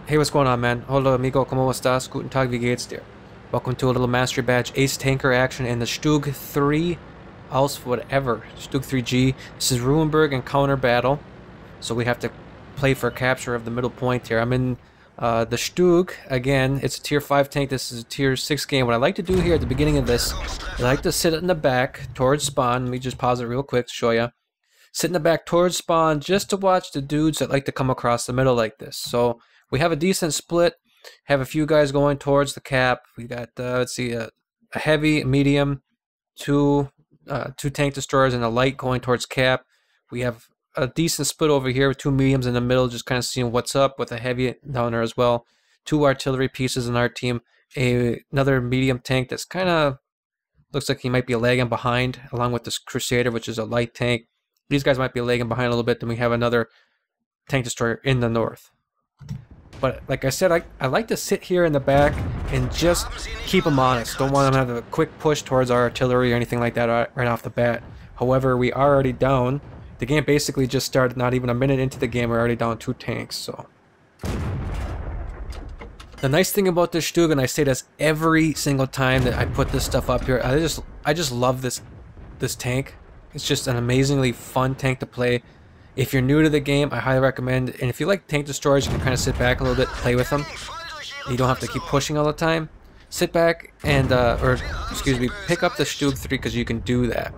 Hey, what's going on, man? Hola, amigo, ¿cómo estás? Guten Tag, wie geht's dir? Welcome to a little Mastery Badge Ace Tanker action in the StuG 3 aus whatever. StuG 3G. This is Ruinberg Encounter Battle. So we have to play for capture of the middle point here. I'm in the StuG. Again, it's a tier 5 tank. This is a tier 6 game. What I like to do here at the beginning of this, I like to sit in the back towards spawn. Let me just pause it real quick to show you. Sit in the back towards spawn just to watch the dudes that like to come across the middle like this. So we have a decent split. Have a few guys going towards the cap. We got let's see, a heavy, a medium, two tank destroyers, and a light going towards cap. We have a decent split over here with two mediums in the middle, just kind of seeing what's up with a heavy down there as well. Two artillery pieces in our team. Another medium tank that's kind of looks like he might be lagging behind, along with this Crusader, which is a light tank. These guys might be lagging behind a little bit. Then we have another tank destroyer in the north. But like I said, I like to sit here in the back and just keep them honest. Don't want them to have a quick push towards our artillery or anything like that right off the bat. However, we are already down. The game basically just started not even a minute into the game. We're already down 2 tanks. So the nice thing about this StuG, and I say this every single time that I put this stuff up here, I just love this tank. It's just an amazingly fun tank to play. If you're new to the game, I highly recommend, and if you like tank destroyers, you can kind of sit back a little bit, play with them. You don't have to keep pushing all the time. Sit back and, pick up the StuG 3 because you can do that.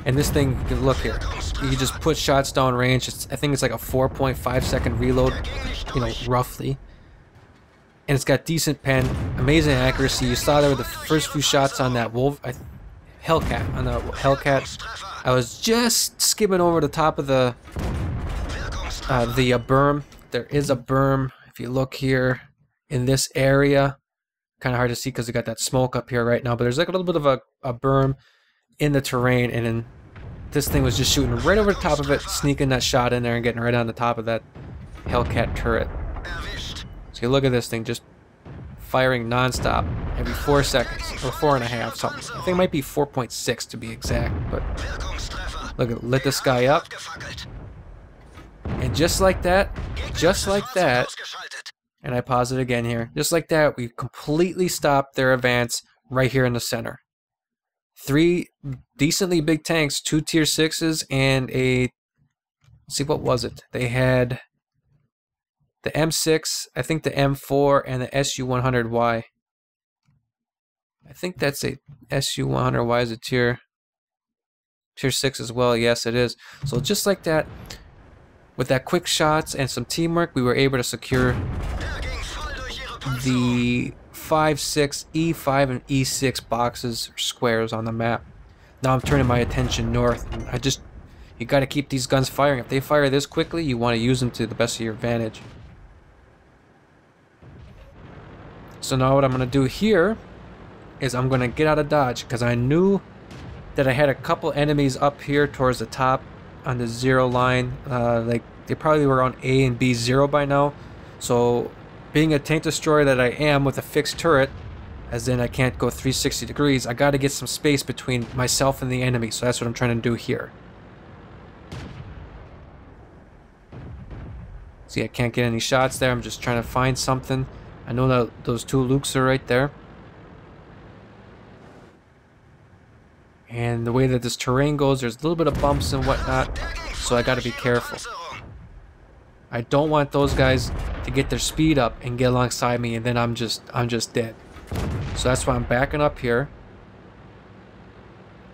And this thing, look here, you can just put shots down range. I think it's like a 4.5 second reload, you know, roughly. And it's got decent pen, amazing accuracy. You saw there with the first few shots on that Hellcat, on the Hellcat. I was just skimming over the top of the berm. There is a berm. If you look here in this area, kind of hard to see because we got that smoke up here right now. But there's like a little bit of a berm in the terrain, and then this thing was just shooting right over the top of it, sneaking that shot in there and getting right on the top of that Hellcat turret. So you look at this thing just firing non-stop every 4 seconds, or 4.5 something. I think it might be 4.6 to be exact, but look, it lit this guy up. And just like that, and I pause it again here, just like that, we completely stopped their advance right here in the center. 3 decently big tanks, 2 tier 6s, and let's see, what was it? They had the M6, I think the M4, and the SU-100Y. I think that's a SU-100Y is a tier 6 as well. Yes, it is. So just like that, with that quick shots and some teamwork, we were able to secure the 5, 6, E5, and E6 boxes or squares on the map. Now I'm turning my attention north, and you got to keep these guns firing. If they fire this quickly, you want to use them to the best of your advantage. So now what I'm going to do here is I'm going to get out of dodge, because I knew that I had a couple enemies up here towards the top on the 0 line. Like they probably were on A and B 0 by now. So being a tank destroyer that I am with a fixed turret, as in I can't go 360 degrees, I got to get some space between myself and the enemy. So that's what I'm trying to do here. See, I can't get any shots there. I'm just trying to find something. I know that those 2 Lukes are right there. And the way that this terrain goes, there's a little bit of bumps and whatnot, so I gotta be careful. I don't want those guys to get their speed up and get alongside me, and then I'm just dead. So that's why I'm backing up here.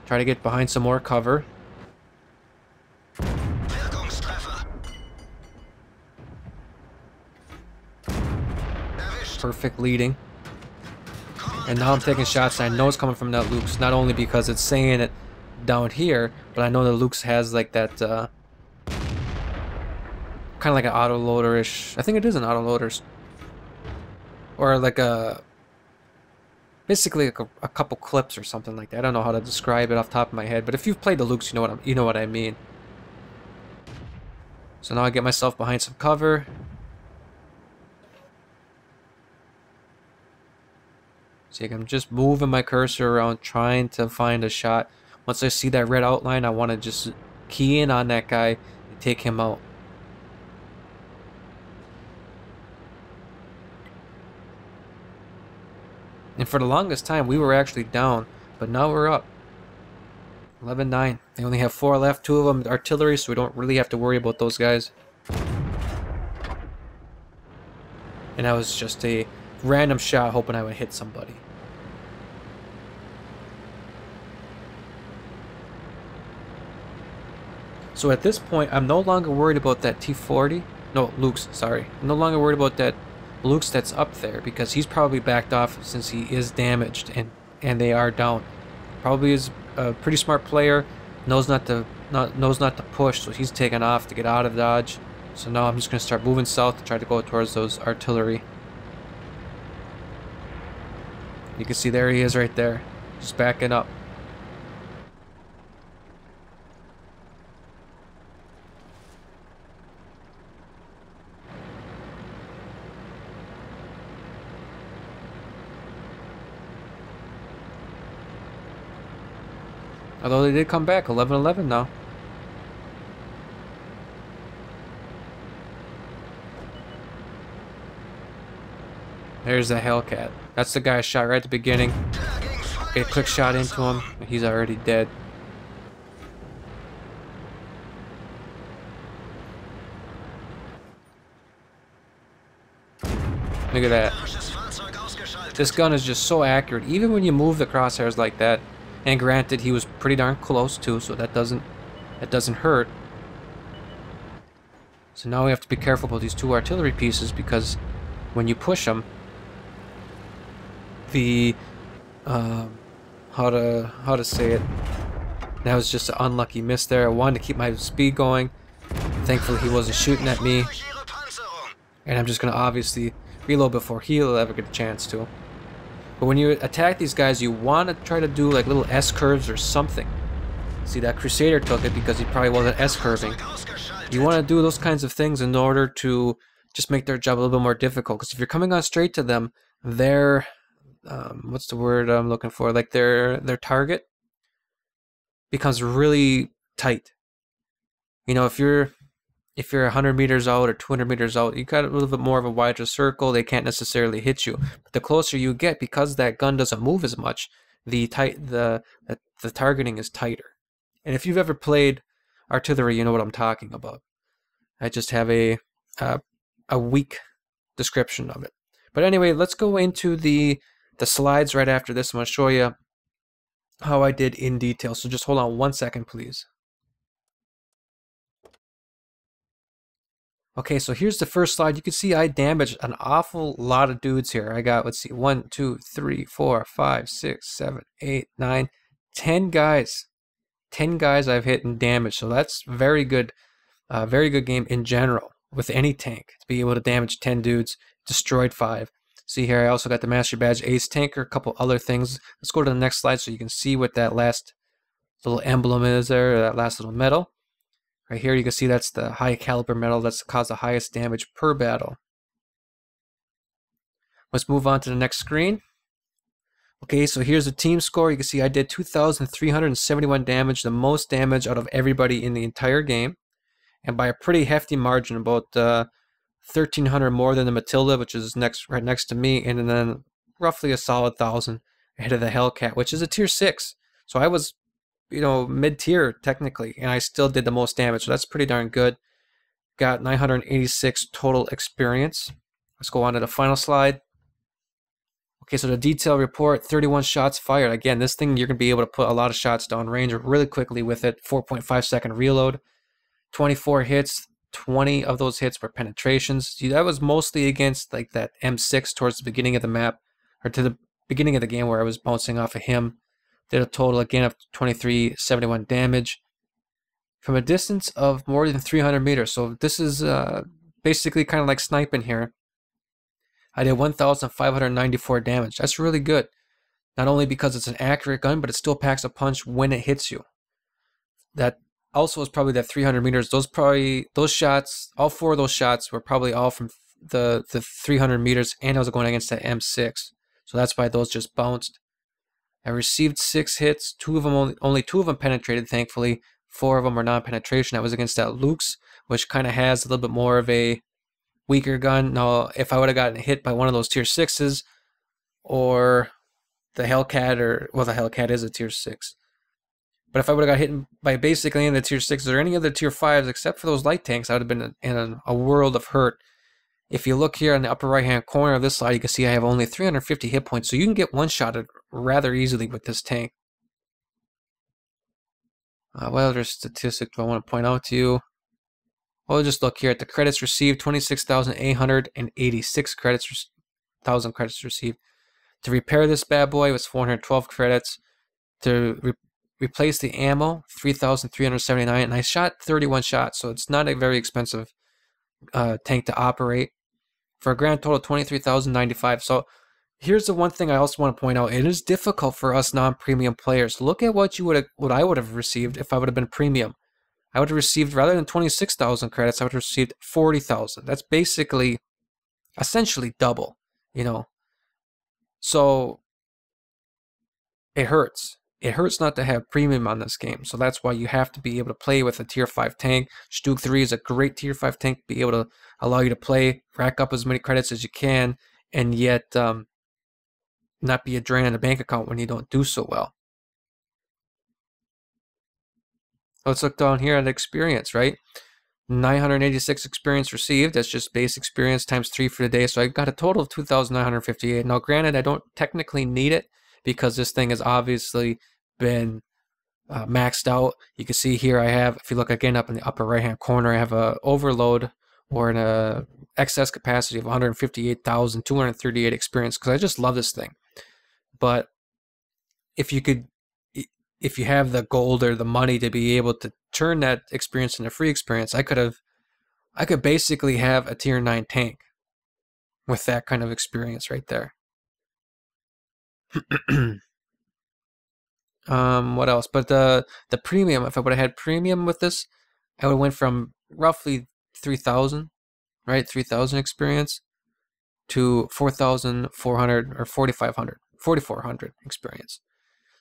Try to get behind some more cover. Perfect leading. And now I'm taking shots, and I know it's coming from that Luke's, not only because it's saying it down here, but I know the Luke's has like that kind of like an autoloader-ish. I think it is an autoloader, or like basically like a couple clips or something like that. I don't know how to describe it off the top of my head, but if you've played the Luke's, you know what I mean. So now I get myself behind some cover. See, I'm just moving my cursor around, trying to find a shot. Once I see that red outline, I want to just key in on that guy and take him out. And for the longest time, we were actually down, but now we're up. 11-9. They only have 4 left. 2 of them artillery, so we don't really have to worry about those guys. And that was just a random shot, hoping I would hit somebody. So at this point, I'm no longer worried about that T-40. No, Luke's, sorry. I'm no longer worried about that Luke's that's up there, because he's probably backed off since he is damaged and they are down. Probably is a pretty smart player, knows not to push, so he's taken off to get out of Dodge. So now I'm just going to start moving south to try to go towards those artillery. You can see there he is right there, just backing up. Although they did come back, 11-11 now. There's the Hellcat. That's the guy I shot right at the beginning. Get a quick shot into him, and he's already dead. Look at that. This gun is just so accurate, even when you move the crosshairs like that. And granted, he was pretty darn close too, so that doesn't hurt. So now we have to be careful about these 2 artillery pieces, because when you push them, the how to say it? That was just an unlucky miss there. I wanted to keep my speed going. Thankfully, he wasn't shooting at me, and I'm just gonna obviously reload before he'll ever get a chance to. But when you attack these guys, you want to try to do like little S-curves or something. See, that Crusader took it because he probably wasn't S-curving. You want to do those kinds of things in order to just make their job a little bit more difficult. Because if you're coming on straight to them, their what's the word I'm looking for? Like their target becomes really tight. You know, if you're 100 meters out or 200 meters out, you got a little bit more of a wider circle. They can't necessarily hit you. But the closer you get, because that gun doesn't move as much, the targeting is tighter. And if you've ever played artillery, you know what I'm talking about. I just have a weak description of it. But anyway, let's go into the slides right after this. I'm going to show you how I did in detail. So just hold on 1 second, please. Okay, so here's the first slide. You can see I damaged an awful lot of dudes here. I got, let's see, 1, 2, 3, 4, 5, 6, 7, 8, 9, 10 guys. 10 guys I've hit and damaged. So that's very good game in general with any tank to be able to damage 10 dudes. Destroyed 5. See here, I also got the Master Badge Ace Tanker, a couple other things. Let's go to the next slide so you can see what that last little emblem is there, that last little medal. Right here you can see that's the high caliber medal that's caused the highest damage per battle. Let's move on to the next screen. Okay, so here's the team score. You can see I did 2,371 damage, the most damage out of everybody in the entire game. And by a pretty hefty margin, about 1,300 more than the Matilda, which is right next to me, and then roughly a solid 1,000 ahead of the Hellcat, which is a tier 6. So I was, you know, mid-tier technically, and I still did the most damage, so that's pretty darn good. Got 986 total experience. Let's go on to the final slide. Okay, so the detail report, 31 shots fired. Again, this thing, you're going to be able to put a lot of shots down range really quickly with it. 4.5 second reload. 24 hits. 20 of those hits were penetrations. See, that was mostly against like that M6 towards the beginning of the map, or to the beginning of the game where I was bouncing off of him. Did a total again of 2371 damage from a distance of more than 300 meters. So this is basically kind of like sniping here. I did 1,594 damage. That's really good. Not only because it's an accurate gun, but it still packs a punch when it hits you. That also is probably that 300 meters. Those shots, all 4 of those shots were probably all from the 300 meters, and I was going against that M6. So that's why those just bounced. I received 6 hits. Only 2 of them penetrated, thankfully. 4 of them were non-penetration. That was against that Luke's, which kind of has a little bit more of a weaker gun. Now, if I would have gotten hit by one of those tier 6s, or the Hellcat, or well, the Hellcat is a tier 6. But if I would have got hit by basically any of the tier 6s or any of the tier 5s except for those light tanks, I would have been in a world of hurt. If you look here in the upper right hand corner of this slide, you can see I have only 350 hit points, so you can get one-shotted rather easily with this tank. What other statistic do I want to point out to you? Well, just look here at the credits received, 26,886 credits, 1,000 credits received. To repair this bad boy was 412 credits. To replace the ammo, 3,379, and I shot 31 shots, so it's not a very expensive tank to operate. For a grand total of 23,095. So here's the one thing I also want to point out. It is difficult for us non-premium players. Look at what I would have received if I would have been premium. I would have received, rather than 26,000 credits, I would have received 40,000. That's basically, essentially double, you know. So it hurts. It hurts not to have premium on this game. So that's why you have to be able to play with a tier 5 tank. StuG 3 is a great tier 5 tank to be able to allow you to play, rack up as many credits as you can, and yet not be a drain on the bank account when you don't do so well. Let's look down here at experience, right? 986 experience received. That's just base experience times 3 for the day. So I got a total of 2,958. Now, granted, I don't technically need it because this thing has obviously been maxed out. You can see here I have, if you look again up in the upper right hand corner, I have a overload or an excess capacity of 158,238 experience because I just love this thing. But if you have the gold or the money to be able to turn that experience into free experience, I could basically have a tier 9 tank with that kind of experience right there. What else? But the premium, if I would have had premium with this, I would have went from roughly 3,000, right? 3,000 experience to 4,400 or 4,500, 4,400 experience.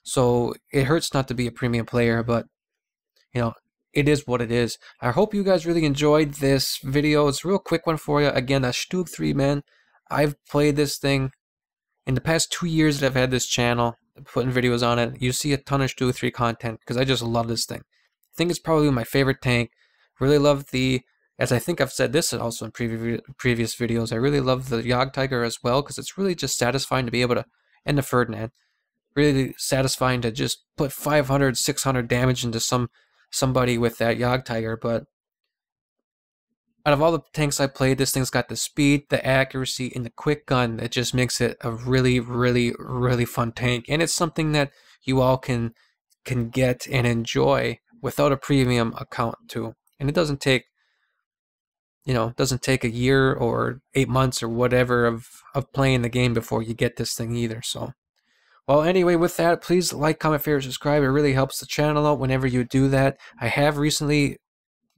So it hurts not to be a premium player, but you know, it is what it is. I hope you guys really enjoyed this video. It's a real quick one for you. Again, a StuG 3, man. I've played this thing in the past 2 years that I've had this channel, putting videos on it. You see a ton of StuG 3 content because I just love this thing. I think it's probably my favorite tank. Really love as I think I've said this also in previous videos, I really love the Jagdtiger as well because it's really just satisfying to be able to, and the Ferdinand, really satisfying to just put 500, 600 damage into somebody with that Jagdtiger. But out of all the tanks I played, this thing's got the speed, the accuracy, and the quick gun that just makes it a really, really, really fun tank. And it's something that you all can get and enjoy without a premium account too. And it doesn't take, doesn't take a year or 8 months or whatever of playing the game before you get this thing either. So, well, anyway, with that, please like, comment, favorite, subscribe. It really helps the channel out whenever you do that. I have recently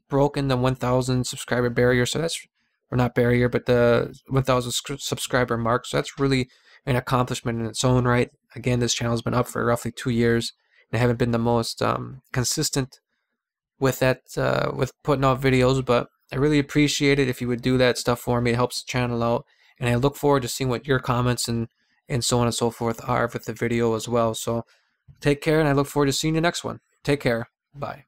broken the 1,000 subscriber barrier, so that's, or not barrier, but the 1,000 subscriber mark. So that's really an accomplishment in its own right. Again, this channel has been up for roughly 2 years, and I haven't been the most consistent with that, with putting out videos, but I really appreciate it if you would do that stuff for me. It helps the channel out, and I look forward to seeing what your comments and so on and so forth are with the video as well. So take care, and I look forward to seeing you next one. Take care. Bye.